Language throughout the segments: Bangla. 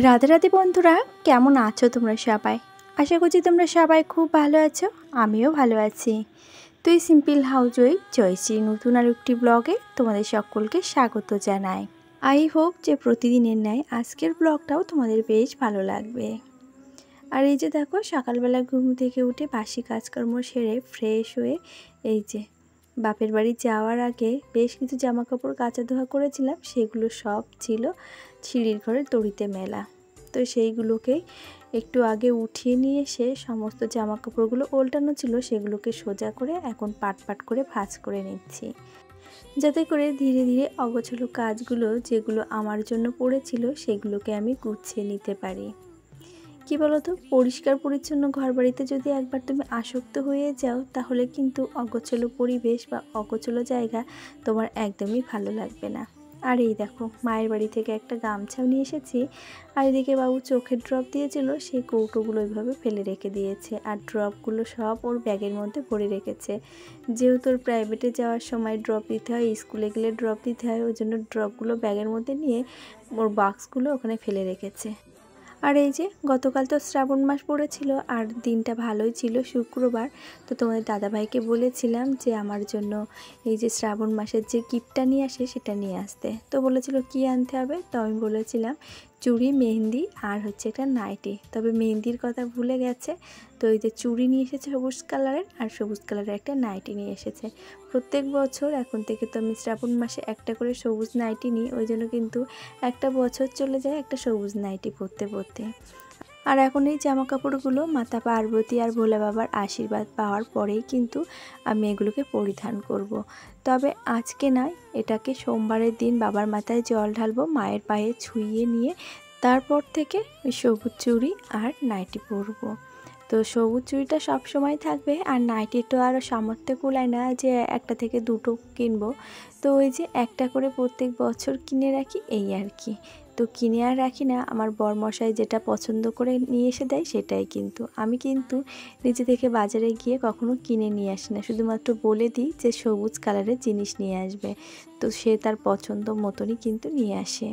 রাধে রাধে বন্ধুরা, কেমন আছো তোমরা সবাই? আশা করছি তোমরা সবাই খুব ভালো আছো। আমিও ভালো আছি। তুই সিম্পল হাউসওয়াইফ জয়শ্রী নতুন আর একটি ব্লগে তোমাদের সকলকে স্বাগত জানাই। আই হোপ যে প্রতিদিনের ন্যায় আজকের ব্লগটাও তোমাদের বেশ ভালো লাগবে। আর এই যে দেখো, সকালবেলা ঘুম থেকে উঠে বাসি কাজকর্ম সেরে ফ্রেশ হয়ে এই যে বাপের বাড়ি যাওয়ার আগে বেশ কিছু জামা কাপড় কাচা ধোয়া করেছিলাম, সেগুলো সব ছিল সিঁড়ির ঘরের দড়িতে মেলা। তো সেইগুলোকে একটু আগে উঠিয়ে নিয়ে এসে সমস্ত জামা কাপড়গুলো ওল্টানো ছিল, সেগুলোকে সোজা করে এখন পাট পাট করে ভাঁজ করে নিচ্ছি, যাতে করে ধীরে ধীরে অগোছালো কাজগুলো যেগুলো আমার জন্য পড়েছিল সেগুলোকে আমি গুছিয়ে নিতে পারি। কি বলতো, পরিষ্কার পরিচ্ছন্ন ঘর বাড়িতে যদি একবার তুমি আসক্ত হয়ে যাও, তাহলে কিন্তু অগোছালো পরিবেশ বা অগোছালো জায়গা তোমার একদমই ভালো লাগবে না। আর এই দেখো, মায়ের বাড়ি থেকে একটা গামছাও নিয়ে এসেছি। আর এদিকে বাবু চোখের ড্রপ দিয়েছিল, সেই কৌটোগুলো ওইভাবে ফেলে রেখে দিয়েছে, আর ড্রপগুলো সব ওর ব্যাগের মধ্যে ভরে রেখেছে। যেহেতু ওর প্রাইভেটে যাওয়ার সময় ড্রপ দিতে হয়, স্কুলে গেলে ড্রপ দিতে হয়, ওই জন্য ড্রপগুলো ব্যাগের মধ্যে নিয়ে ওর বাক্সগুলো ওখানে ফেলে রেখেছে। আর এই যে গতকাল তো শ্রাবণ মাস পড়েছিল, আর দিনটা ভালোই ছিল, শুক্রবার। তো তোমাদের দাদাভাইকে বলেছিলাম যে আমার জন্য এই যে শ্রাবণ মাসের যে গিফটটা নিয়ে আসে সেটা নিয়ে আসতে। তো বলেছিল কি আনতে হবে, তো আমি বলেছিলাম চুড়ি, মেহেন্দি আর হচ্ছে একটা নাইটি। তবে মেহেন্দির কথা ভুলে গেছে। তো এই যে চুড়ি নিয়ে এসেছে সবুজ কালারের, আর সবুজ কালারের একটা নাইটি নিয়ে এসেছে। প্রত্যেক বছর এখন থেকে তো আমি শ্রাবণ মাসে একটা করে সবুজ নাইটি নিই, ওই জন্য কিন্তু একটা বছর চলে যায় একটা সবুজ নাইটি পরতে পরতে। আর এখন এই জামা কাপড়গুলো মাতা পার্বতী আর ভোলা বাবার আশীর্বাদ পাওয়ার পরেই কিন্তু আমি এগুলোকে পরিধান করব। তবে আজকে নয়, এটাকে সোমবারের দিন বাবার মাথায় জল ঢালবো, মায়ের পায়ে ছুঁয়ে নিয়ে তারপর থেকে ওই সবুজ চুড়ি আর নাইটি পরবো। তো সবুজ চুড়িটা সব সময় থাকবে, আর নাইটি তো আরও সামর্থ্য কুলায় না যে একটা থেকে দুটো কিনবো। তো ওই যে একটা করে প্রত্যেক বছর কিনে রাখি, এই আর কি। তো কিনে আর রাখি না, আমার বরমশাই যেটা পছন্দ করে নিয়ে এসে দেয় সেটাই। কিন্তু আমি কিন্তু নিজে থেকে বাজারে গিয়ে কখনো কিনে নিয়ে আসি না, শুধুমাত্র বলে দিই যে সবুজ কালারের জিনিস নিয়ে আসবে, তো সে তার পছন্দ মতনই কিন্তু নিয়ে আসে।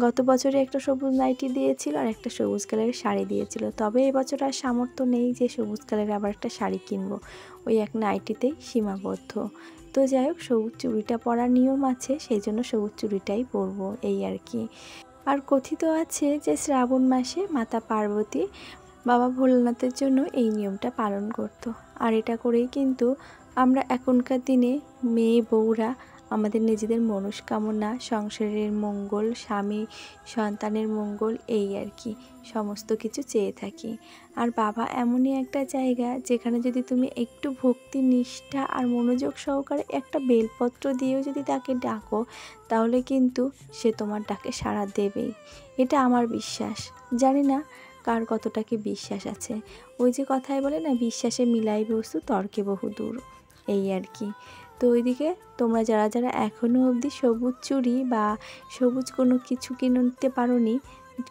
গত বছরে একটা সবুজ নাইটি দিয়েছিল আর একটা সবুজ কালারের শাড়ি দিয়েছিল। তবে এবছর আর সামর্থ্য নেই যে সবুজ কালারের আবার একটা শাড়ি কিনবো, ওই এক নাইটিতেই সীমাবদ্ধ। তো যাই হোক, সবুজ চুড়িটা পরার নিয়ম আছে, সেই জন্য সবুজ চুড়িটাই পরবো, এই আর কি। আর কথিত আছে যে শ্রাবণ মাসে মাতা পার্বতী বাবা ভোলানাথের জন্য এই নিয়মটা পালন করত। আর এটা করেই কিন্তু আমরা এখনকার দিনে মেয়ে বউরা আমাদের নিজেদের মনস্কামনা, সংসারের মঙ্গল, স্বামী সন্তানের মঙ্গল, এই আর কি সমস্ত কিছু চেয়ে থাকি। আর বাবা এমনই একটা জায়গা যেখানে যদি তুমি একটু ভক্তি, নিষ্ঠা আর মনোযোগ সহকারে একটা বেলপত্র দিয়েও যদি তাকে ডাকো, তাহলে কিন্তু সে তোমার ডাকে সাড়া দেবেই। এটা আমার বিশ্বাস। জানি না কার কতটা কি বিশ্বাস আছে। ওই যে কথায় বলে না, বিশ্বাসে মিলাই বস্তু তর্কে বহুদূর, এই আর কি। তো ওইদিকে তোমরা যারা যারা এখনও অবধি সবুজ চুড়ি বা সবুজ কোনো কিছু কিনতে পারোনি,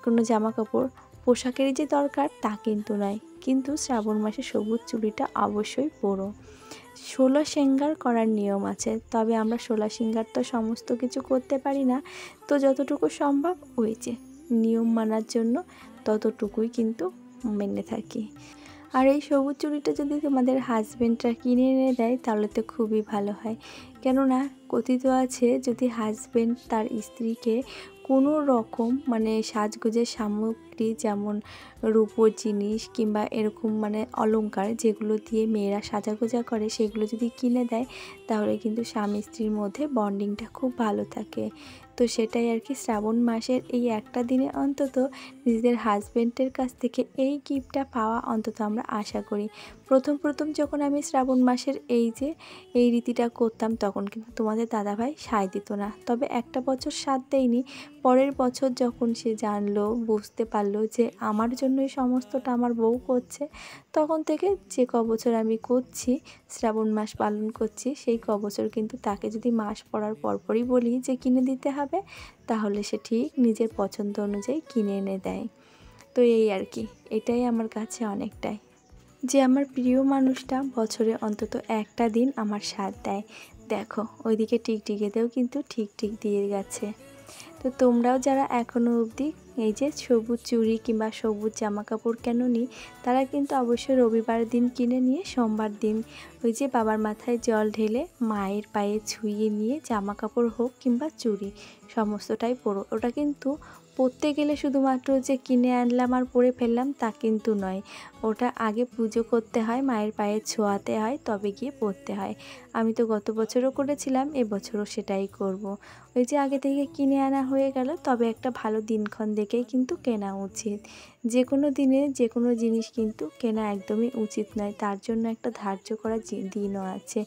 কোনো জামা কাপড়, পোশাকেরই যে দরকার তা কিন্তু নয়, কিন্তু শ্রাবণ মাসে সবুজ চুড়িটা অবশ্যই পরো। 16 শৃঙ্গার করার নিয়ম আছে, তবে আমরা 16 শৃঙ্গার তো সমস্ত কিছু করতে পারি না। তো যতটুকু সম্ভব ওই যে নিয়ম মানার জন্য ততটুকুই কিন্তু মেনে থাকি। আর এই সবুজ চুড়িটা যদি তোমাদের হাজব্যান্ডরা কিনে এনে দেয় তাহলে তো খুবই ভালো হয়। কেননা কথিত আছে, যদি হাজব্যান্ড তার স্ত্রীকে কোনো রকম মানে সাজগোজের সামগ্রী, যেমন রূপোর জিনিস কিংবা এরকম মানে অলংকার যেগুলো দিয়ে মেয়েরা সাজাগোজা করে, সেগুলো যদি কিনে দেয়, তাহলে কিন্তু স্বামী স্ত্রীর মধ্যে বন্ডিংটা খুব ভালো থাকে। তো সেটাই আর কি, শ্রাবণ মাসের এই একটা দিনে অন্তত নিজেদের হাজব্যান্ডের কাছ থেকে এই গিফটটা পাওয়া অন্তত আমরা আশা করি। প্রথম যখন আমি শ্রাবণ মাসের এই রীতিটা করতাম, তখন কিন্তু তোমাদের দাদাভাই সায় দিত না। তবে একটা বছর সাথ দেয়নি, পরের বছর যখন সে জানলো, বুঝতে পারলো যে আমার জন্যই সমস্তটা আমার বউ করছে, তখন থেকে যে কবছর আমি করছি, শ্রাবণ মাস পালন করছি, সেই কবছর কিন্তু তাকে যদি মাস পড়ার পরপরই বলি যে কিনে দিতে হবে, তাহলে সে ঠিক নিজের পছন্দ অনুযায়ী কিনে এনে দেয়। তো এই আর কি, এটাই আমার কাছে অনেকটাই, যে আমার প্রিয় মানুষটা বছরে অন্তত একটা দিন আমার সাথ দেয়। দেখো ওইদিকে টিকটিকিতেও কিন্তু ঠিক দিয়ে গেছে। তো তোমরাও যারা এখনও অবধি এই যে সবুজ চুড়ি কিংবা সবুজ জামা কাপড় কেন নিই, তারা কিন্তু অবশ্যই রবিবার দিন কিনে নিয়ে সোমবার দিন ওই যে বাবার মাথায় জল ঢেলে মায়ের পায়ে ছুঁয়ে নিয়ে জামা কাপড় হোক কিংবা চুড়ি সমস্তটাই পরো। ওটা কিন্তু পরতে গেলে শুধুমাত্র যে কিনে আনলাম আর পরে ফেললাম তা কিন্তু নয়, ওটা আগে পুজো করতে হয়, মায়ের পায়ে ছোঁয়াতে হয়, তবে গিয়ে পরতে হয়। আমি তো গত বছরও করেছিলাম, এবছরও সেটাই করব। ওই যে আগে থেকে কিনে আনা হয়ে গেল, তবে একটা ভালো দিনক্ষণ দেখেই কিন্তু কেনা উচিত। যে কোনো দিনে যে কোনো জিনিস কিন্তু কেনা একদমই উচিত নয়, তার জন্য একটা ধার্য করা দিনও আছে।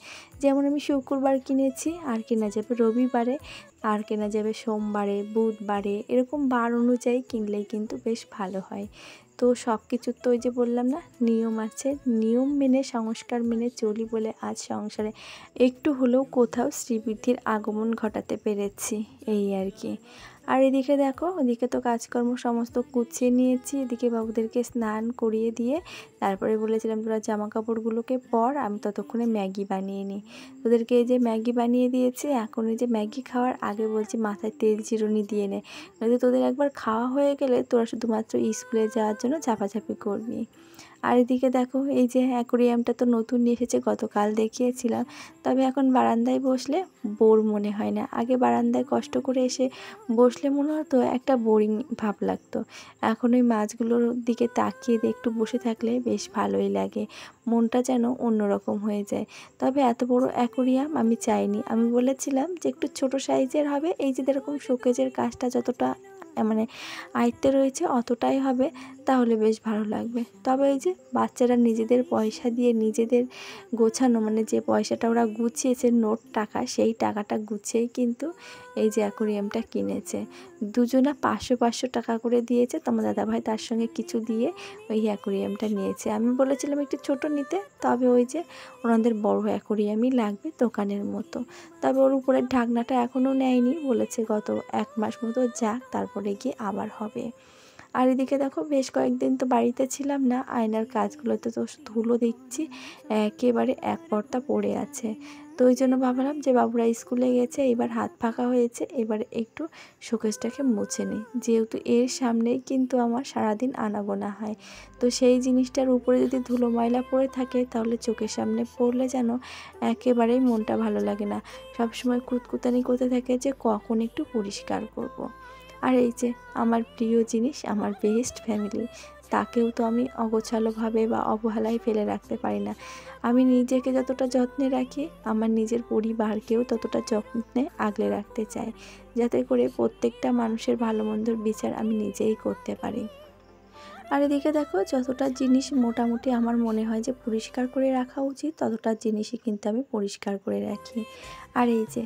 যেমন আমি শুক্রবার কিনেছি, আর কেনা যাবে রবিবারে, আর কেনা যাবে সোমবারে, বুধবারে, এরকম বার অনুযায়ী কিনলেই কিন্তু বেশ ভালো হয়। তো সব কিছুর তো ওই যে বললাম না, নিয়ম আছে, নিয়ম মেনে সংস্কার মেনে চলি বলে আজ সংসারে একটু হলেও কোথাও শ্রীবৃদ্ধির আগমন ঘটাতে পেরেছি, এই আর কি। আর এদিকে দেখো, ওদিকে তো কাজকর্ম সমস্ত গুছিয়ে নিয়েছি, এদিকে বাবুদেরকে স্নান করিয়ে দিয়ে তারপরে বলেছিলাম তোরা জামা কাপড়গুলোকে পর, আমি ততক্ষণে ম্যাগি বানিয়ে নিই। ওদেরকে এই যে ম্যাগি বানিয়ে দিয়েছি, এখন এই যে ম্যাগি খাওয়ার আগে বলছি মাথায় তেল চিরুনি দিয়ে নে, নয়তো তোদের একবার খাওয়া হয়ে গেলে তোরা শুধুমাত্র স্কুলে যাওয়ার জন্য ঝাপাঝাপি করবি। আর এদিকে দেখো, এই যে অ্যাকোরিয়ামটা তো নতুন নিয়ে এসেছে, গতকাল দেখিয়েছিলাম, তবে এখন বারান্দায় বসলে বোর মনে হয় না। আগে বারান্দায় কষ্ট করে এসে বসলে মনে হতো একটা বোরিং ভাব লাগতো, এখন ওই মাছগুলোর দিকে তাকিয়ে একটু বসে থাকলে বেশ ভালোই লাগে, মনটা যেন অন্যরকম হয়ে যায়। তবে এত বড় অ্যাকোরিয়াম আমি চাইনি, আমি বলেছিলাম যে একটু ছোট সাইজের হবে, এই যে এরকম শোকেজের কাজটা যতটা মানে আয়ত্তে রয়েছে অতটাই হবে, তাহলে বেশ ভালো লাগবে। তবে এই যে বাচ্চারা নিজেদের পয়সা দিয়ে নিজেদের গোছানো, মানে যে পয়সাটা ওরা গুছিয়েছে নোট টাকা, সেই টাকাটা গুছিয়েই কিন্তু এই যে অ্যাকোরিয়ামটা কিনেছে। দুজনা 500 টাকা করে দিয়েছে, তোমার দাদাভাই তার সঙ্গে কিছু দিয়ে ওই অ্যাকোরিয়ামটা নিয়েছে। আমি বলেছিলাম একটু ছোট নিতে, তবে ওই যে ওনাদের বড় অ্যাকোরিয়ামই লাগবে দোকানের মতো। তবে ওর উপরের ঢাকনাটা এখনও নেয়নি, বলেছে গত 1 মাস মতো যাক, তারপরে গিয়ে আবার হবে। আর এদিকে দেখো, বেশ কয়েকদিন তো বাড়িতে ছিলাম না, আয়নার কাজগুলোতে তো ধুলো দেখছি একেবারে এক পর্তা পড়ে আছে। তো ওই জন্য ভাবলাম যে বাবুরা স্কুলে গেছে, এবার হাত ফাঁকা হয়েছে, এবারে একটু শোকেসটাকে মুছে নিই, যেহেতু এর সামনেই কিন্তু আমার সারাদিন আনাগোনা হয়। তো সেই জিনিসটার উপরে যদি ধুলো ময়লা পড়ে থাকে, তাহলে চোখের সামনে পড়লে যেন একেবারেই মনটা ভালো লাগে না, সবসময় কুতকুতানি করতে থাকে যে কখন একটু পরিষ্কার করব। আর এই যে আমার প্রিয় জিনিস, আমার বেস্ট ফ্যামিলি, তাকেও তো আমি অগোছালোভাবে বা অবহেলায় ফেলে রাখতে পারি না। আমি নিজেকে যতটা যত্নে রাখি, আমার নিজের পরিবারকেও ততটা যত্নে আগলে রাখতে চাই, যাতে করে প্রত্যেকটা মানুষের ভালো মন্দর বিচার আমি নিজেই করতে পারি। আর এদিকে দেখো, যতটা জিনিস মোটামুটি আমার মনে হয় যে পরিষ্কার করে রাখা উচিত, ততটা জিনিসই কিন্তু আমি পরিষ্কার করে রাখি। আর এই যে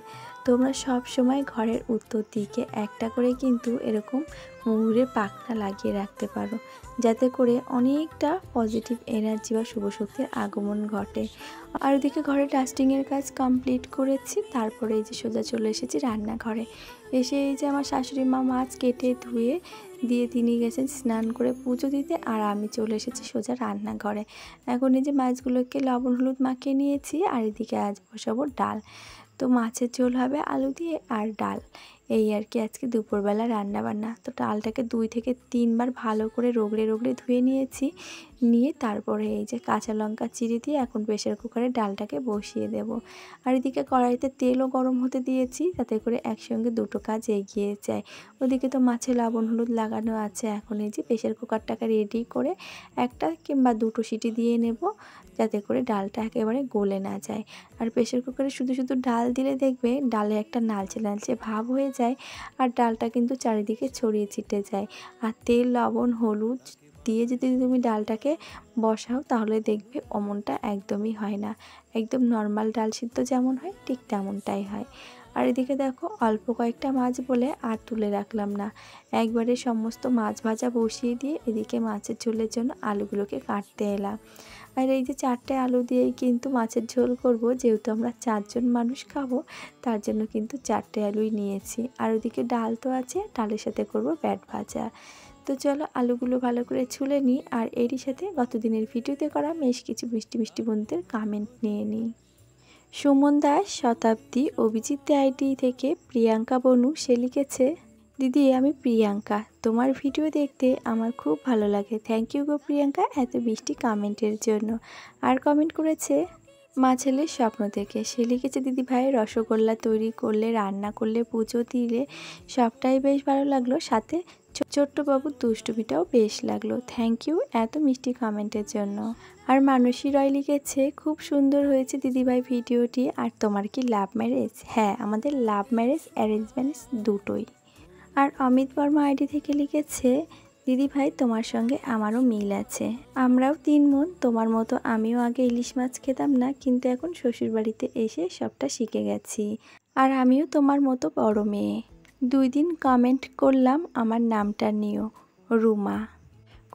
তোমরা সব সময় ঘরের উত্তর দিকে একটা করে কিন্তু এরকম ময়ূরের পাখনা লাগিয়ে রাখতে পারো, যাতে করে অনেকটা পজিটিভ এনার্জি বা শুভ শক্তির আগমন ঘটে। আর ওদিকে ঘরে ডাস্টিংয়ের কাজ কমপ্লিট করেছি, তারপরে এই যে সোজা চলে এসেছি রান্নাঘরে। এসে এই যে আমার শাশুড়ি মা মাছ কেটে ধুয়ে দিয়ে তিনি গেছেন স্নান করে পুজো দিতে, আর আমি চলে এসেছি সোজা রান্নাঘরে। এখন এই যে মাছগুলোকে লবণ হলুদ মাখিয়ে নিয়েছি, আর এদিকে আজ বসাবো ডাল। তো মাছের ঝোল হবে আলু দিয়ে আর ডাল, এই আর কি আজকে দুপুরবেলা রান্না বান্না। তো ডালটাকে 2 থেকে 3 বার ভালো করে রগড়ে রগড়ে ধুয়ে নিয়েছি, নিয়ে তারপরে এই যে কাঁচা লঙ্কা চিড়ে দিয়ে এখন প্রেসার কুকারে ডালটাকে বসিয়ে দেব। আর এদিকে কড়াইতে তেলও গরম হতে দিয়েছি, যাতে করে একসঙ্গে দুটো কাজ এগিয়ে যায়। ওদিকে তো মাছে লবণ হলুদ লাগানো আছে, এখন এই যে প্রেসার কুকারটাকে রেডি করে 1টা কিংবা 2টো সিটি দিয়ে নেব, যাতে করে ডালটা একেবারে গলে না যায়। আর প্রেসার কুকারে শুধু শুধু ডাল দিলে দেখবে ডালে একটা নালচে নালচে ভাব হয়ে যায়, আর ডালটা কিন্তু চারিদিকে ছড়িয়ে ছিটে যায়। আর তেল লবণ হলুদ দিয়ে যদি তুমি ডালটাকে বসাও, তাহলে দেখবে অমনটা একদমই হয় না, একদম নর্মাল ডাল সিদ্ধ যেমন হয় ঠিক তেমনটাই হয়। আর এদিকে দেখো, অল্প কয়েকটা মাছ বলে আর তুলে রাখলাম না, একবারে সমস্ত মাছ ভাজা বসিয়ে দিয়ে এদিকে মাছের ঝোলের জন্য আলুগুলোকে কাটতে এলাম। আর এই যে 4টে আলু দিয়েই কিন্তু মাছের ঝোল করব, যেহেতু আমরা 4 জন মানুষ খাবো, তার জন্য কিন্তু 4টে আলুই নিয়েছি। আর ওদিকে ডাল তো আছে, ডালের সাথে করব ব্যাট ভাজা। তো চলো আলুগুলো ভালো করে ছুলে নিই, আর এরই সাথে গত দিনের ভিডিওতে করা বেশ কিছু মিষ্টি মিষ্টি বন্ধুদের কামেন্ট নিয়ে নিই। সুমন দাস, শতাব্দী, অভিজিৎ আইডি থেকে প্রিয়াঙ্কা বনু, সে লিখেছে, দিদি আমি প্রিয়াঙ্কা, তোমার ভিডিও দেখতে আমার খুব ভালো লাগে। থ্যাংক ইউ গো প্রিয়াঙ্কা এত মিষ্টি কমেন্টের জন্য। আর কমেন্ট করেছে মা ছেলের স্বপ্ন থেকে, সে লিখেছে দিদি ভাই রসগোল্লা তৈরি করলে, রান্না করলে, পুজো দিলে সবটাই বেশ ভালো লাগলো, সাথে ছোট্ট বাবুর দুষ্টুমিটাও বেশ লাগলো। থ্যাংক ইউ এত মিষ্টি কমেন্টের জন্য। আর মানসী রয় লিখেছে খুব সুন্দর হয়েছে দিদিভাই ভিডিওটি। আর তোমার কি লাভ ম্যারেজ? হ্যাঁ, আমাদের লাভ ম্যারেজ অ্যারেঞ্জ ম্যারেজ দুটোই। আর অমিত বর্মা আইডি থেকে লিখেছে দিদি ভাই তোমার সঙ্গে আমারও মিল আছে, আমরাও 3 বোন তোমার মতো। আমিও আগে ইলিশ মাছ খেতাম না, কিন্তু এখন শ্বশুরবাড়িতে এসে সবটা শিখে গেছি। আর আমিও তোমার মতো বড় মেয়ে। 2 দিন কমেন্ট করলাম আমার নামটা নিও, রুমা।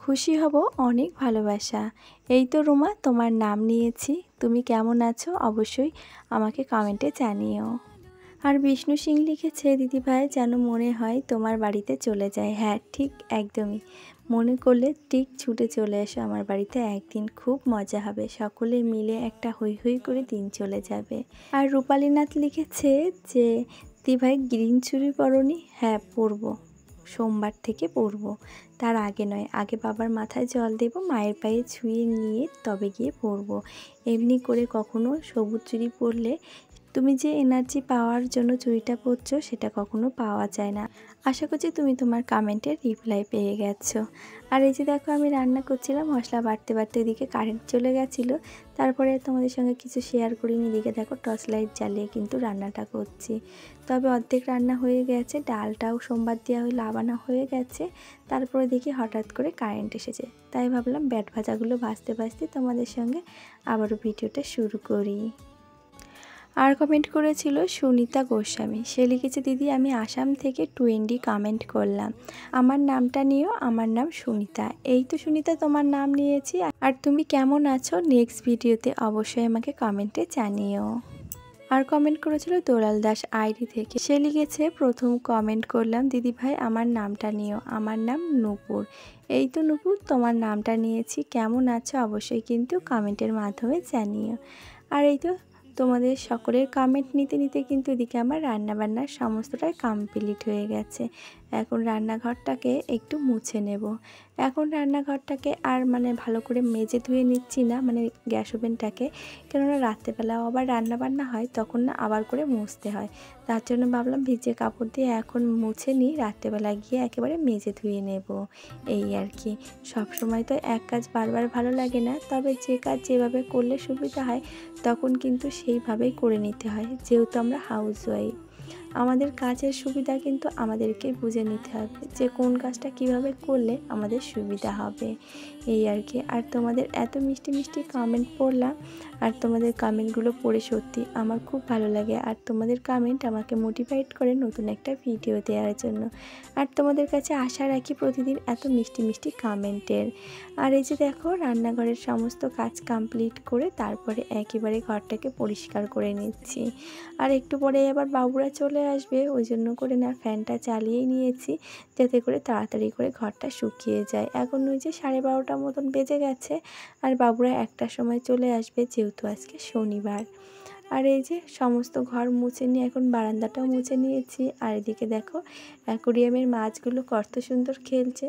খুশি হব, অনেক ভালোবাসা। এই তো রুমা, তোমার নাম নিয়েছি। তুমি কেমন আছো অবশ্যই আমাকে কমেন্টে জানিও। আর বিষ্ণু সিং লিখেছে দিদিভাই যেন মনে হয় তোমার বাড়িতে চলে যায়। হ্যাঁ ঠিক একদমই, মনে করলে ঠিক ছুটে চলে এসো আমার বাড়িতে একদিন, খুব মজা হবে, সকলে মিলে একটা হই হই করে দিন চলে যাবে। আর রূপালীনাথ লিখেছে যে দিদিভাই গ্রিন চুড়ি পরনি? হ্যাঁ পরবো, সোমবার থেকে পরবো, তার আগে নয়। আগে বাবার মাথায় জল দেব, মায়ের পায়ে ছুঁয়ে নিয়ে তবে গিয়ে পরবো। এমনি করে কখনো সবুজ চুড়ি পরলে তুমি যে এনার্জি পাওয়ার জন্য চুড়িটা পরছো সেটা কখনো পাওয়া যায় না। আশা করছি তুমি তোমার কমেন্টের রিপ্লাই পেয়ে গেছো। আর এই যে দেখো আমি রান্না করছিলাম, মশলা বাটতে বাটতে এদিকে কারেন্ট চলে গেছিলো, তারপরে তোমাদের সঙ্গে কিছু শেয়ার করিনি। এদিকে দেখো টর্চ লাইট জ্বালিয়ে কিন্তু রান্নাটা করছি। তবে অর্ধেক রান্না হয়ে গেছে, ডালটাও সোমবার দেওয়া হয়ে লাবানো হয়ে গেছে। তারপরে দেখি হঠাৎ করে কারেন্ট এসেছে, তাই ভাবলাম ব্যাট ভাজাগুলো ভাজতে ভাজতে তোমাদের সঙ্গে আবারও ভিডিওটা শুরু করি। আর কমেন্ট করেছিল সুনিতা গোস্বামী, সে লিখেছে দিদি আমি আসাম থেকে 20 কমেন্ট করলাম, আমার নামটা নিও, আমার নাম সুনিতা। এই তো সুনিতা তোমার নাম নিয়েছি। আর তুমি কেমন আছো নেক্সট ভিডিওতে অবশ্যই আমাকে কমেন্টে জানিও। আর কমেন্ট করেছিল দোলাল দাস আইডি থেকে, সে লিখেছে প্রথম কমেন্ট করলাম দিদি ভাই আমার নামটা নিও, আমার নাম নূপুর। এই তো নূপুর তোমার নামটা নিয়েছি, কেমন আছো অবশ্যই কিন্তু কমেন্টের মাধ্যমে জানিও। আর এই তো তোমাদের সকলের কমেন্ট নিতে নিতে কিন্তু এদিকে আমার রান্নাবান্নার সমস্তটাই কমপ্লিট হয়ে গেছে। এখন রান্নাঘরটাকে একটু মুছে নেব। এখন রান্নাঘরটাকে আর ভালো করে মেজে ধুয়ে নিচ্ছি না, গ্যাস ওভেনটাকে, কেননা রাত্রেবেলাও আবার রান্নাবান্না হয়, তখন না আবার করে মুছতে হয়। তার জন্য ভাবলাম ভিজে কাপড় দিয়ে এখন মুছে নিই, রাত্রেবেলা গিয়ে একেবারে মেজে ধুয়ে নেব। এই আর কি, সবসময় তো এক কাজ বারবার ভালো লাগে না, তবে যে কাজ যেভাবে করলে সুবিধা হয় তখন কিন্তু সেইভাবেই করে নিতে হয়। যেহেতু আমরা হাউসওয়াইফ, আমাদের কাজের সুবিধা কিন্তু আমাদেরকে বুঝে নিতে হবে যে কোন কাজটা কিভাবে করলে আমাদের সুবিধা হবে, এই আর কি। আর তোমাদের এত মিষ্টি মিষ্টি কমেন্ট পড়লাম, আর তোমাদের কমেন্টগুলো পড়ে সত্যি আমার খুব ভালো লাগে। আর তোমাদের কমেন্ট আমাকে মোটিভেট করে নতুন একটা ভিডিও দেওয়ার জন্য। আর তোমাদের কাছে আশা রাখি প্রতিদিন এত মিষ্টি মিষ্টি কমেন্টের। আর এই যে দেখো রান্নাঘরের সমস্ত কাজ কমপ্লিট করে তারপরে একেবারে ঘরটাকে পরিষ্কার করে নিচ্ছি। আর একটু পরে আবার বাবুরা চলে আসবে, ওই জন্য করে না ফ্যানটা চালিয়েই নিয়েছি, যাতে করে তাড়াতাড়ি করে ঘরটা শুকিয়ে যায়। এখন ওই যে 12:30 মতন বেজে গেছে, আর বাবুরা 1টার সময় চলে আসবে, যেহেতু আজকে শনিবার। আর এই যে সমস্ত ঘর মুছে নিয়ে এখন বারান্দাটাও মুছে নিয়েছি। আর এদিকে দেখো অ্যাকোরিয়ামের মাছগুলো কত সুন্দর খেলছে,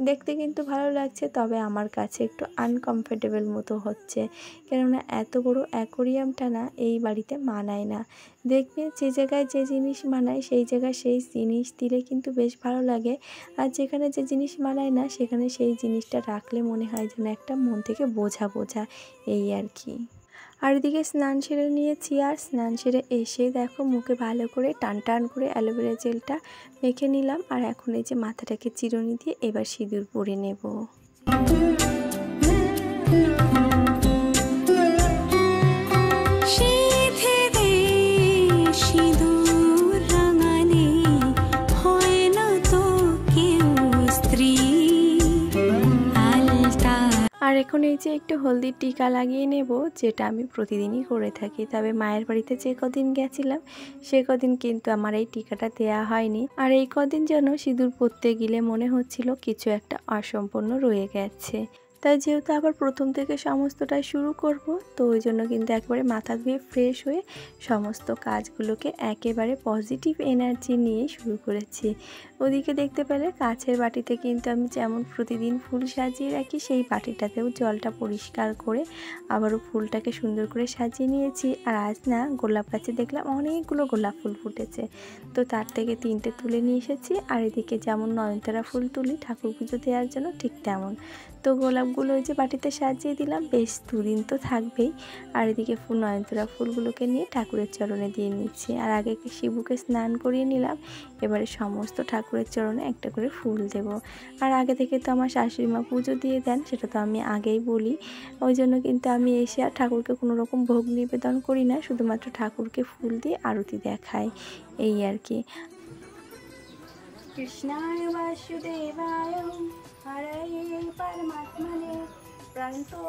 দেখতে কিন্তু ভালো লাগছে, তবে আমার কাছে একটু আনকমফোর্টেবল মতো হচ্ছে, কেননা এত বড় অ্যাকোরিয়ামটা না এই বাড়িতে মানায় না। দেখবে যে জায়গায় যে জিনিস মানায় সেই জায়গায় সেই জিনিস দিলে কিন্তু বেশ ভালো লাগে, আর যেখানে যে জিনিস মানায় না সেখানে সেই জিনিসটা রাখলে মনে হয় যেন একটা মন থেকে বোঝা বোঝা, এই আর কি। আর এদিকে স্নান সেরে নিয়েছি, আর স্নান সেরে এসে দেখো মুখে ভালো করে টান টান করে অ্যালোভেরা জেলটা মেখে নিলাম। আর এখন এই যে মাথাটাকে চিরুনি দিয়ে এবার সিঁদুর পরে নেব। আর এখন এই যে একটু হলদির টিকা লাগিয়ে নেব, যেটা আমি প্রতিদিনই করে থাকি। তবে মায়ের বাড়িতে যে কদিন গেছিলাম সে কদিন কিন্তু আমার এই টিকাটা দেয়া হয়নি। আর এই কদিন যেন সিঁদুর পরতে গেলে মনে হচ্ছিল কিছু একটা অসম্পূর্ণ রয়ে গেছে, তাই যেহেতু আবার প্রথম থেকে সমস্তটাই শুরু করব, তো ওই জন্য কিন্তু একবারে মাথা ধুয়ে ফ্রেশ হয়ে সমস্ত কাজগুলোকে একেবারে পজিটিভ এনার্জি নিয়ে শুরু করেছি। ওদিকে দেখতে পেলে কাছের বাটিতে কিন্তু আমি যেমন প্রতিদিন ফুল সাজিয়ে রাখি, সেই বাটিটাতেও জলটা পরিষ্কার করে আবারও ফুলটাকে সুন্দর করে সাজিয়ে নিয়েছি। আর আজ না গোলাপ গাছে দেখলাম অনেকগুলো গোলাপ ফুল ফুটেছে, তো তার থেকে 3টে তুলে নিয়ে এসেছি। আর এদিকে যেমন নয়নতারা ফুল তুলি ঠাকুর পুজো দেওয়ার জন্য, ঠিক তেমন তো গোলাপগুলো ওই যে বাটিতে সাজিয়ে দিলাম, বেশ 2 দিন তো থাকবেই। আর এদিকে নয়নতারা ফুলগুলোকে নিয়ে ঠাকুরের চরণে দিয়ে নিচ্ছি। আর আগে শিবুকে স্নান করিয়ে নিলাম, এবারে সমস্ত ঠাকুরের চরণে একটা করে ফুল দেব। আর আগে থেকে তো আমার শাশুড়ি মা পুজো দিয়ে দেন, সেটা তো আমি আগেই বলি। ওই জন্য কিন্তু আমি এসে আর ঠাকুরকে কোনো রকম ভোগ নিবেদন করি না, শুধুমাত্র ঠাকুরকে ফুল দিয়ে আরতি দেখাই, এই আর কি। কৃষ্ণায় বাসুদেবায় হরে পরমাত্মনে প্রণতো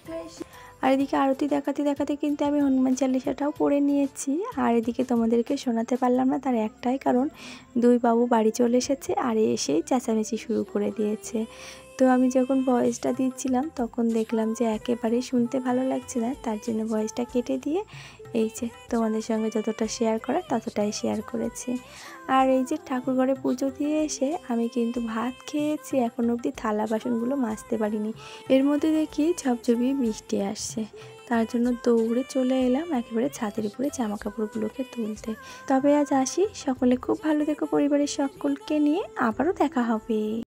কৃষ্ণ। আর এদিকে আরতি দেখাতে দেখাতে কিন্তু আমি হনুমান চালিসাটাও পড়ে নিয়েছি। আর এদিকে তোমাদেরকে শোনাতে পারলাম না, তার একটাই কারণ, 2 বাবু বাড়ি চলে এসেছে আর এসেই চেঁচামেচি শুরু করে দিয়েছে। তো আমি যখন ভয়েসটা দিচ্ছিলাম তখন দেখলাম যে একেবারেই শুনতে ভালো লাগছে না, তার জন্য ভয়েসটা কেটে দিয়ে এই যে তোমাদের সঙ্গে যতটা শেয়ার করা ততটাই শেয়ার করেছি। আর এই যে ঠাকুরঘরে পুজো দিয়ে এসে আমি কিন্তু ভাত খেয়েছি, এখনও অবধি থালা বাসনগুলো মাজতে পারিনি। এর মধ্যে দেখি ঝপঝপিয়ে বৃষ্টি আসছে, তার জন্য দৌড়ে চলে এলাম একেবারে ছাদের উপরে জামা কাপড়গুলোকে তুলতে। তবে আজ আসি, সকলে খুব ভালো থেকো, পরিবারের সকলকে নিয়ে আবারও দেখা হবে।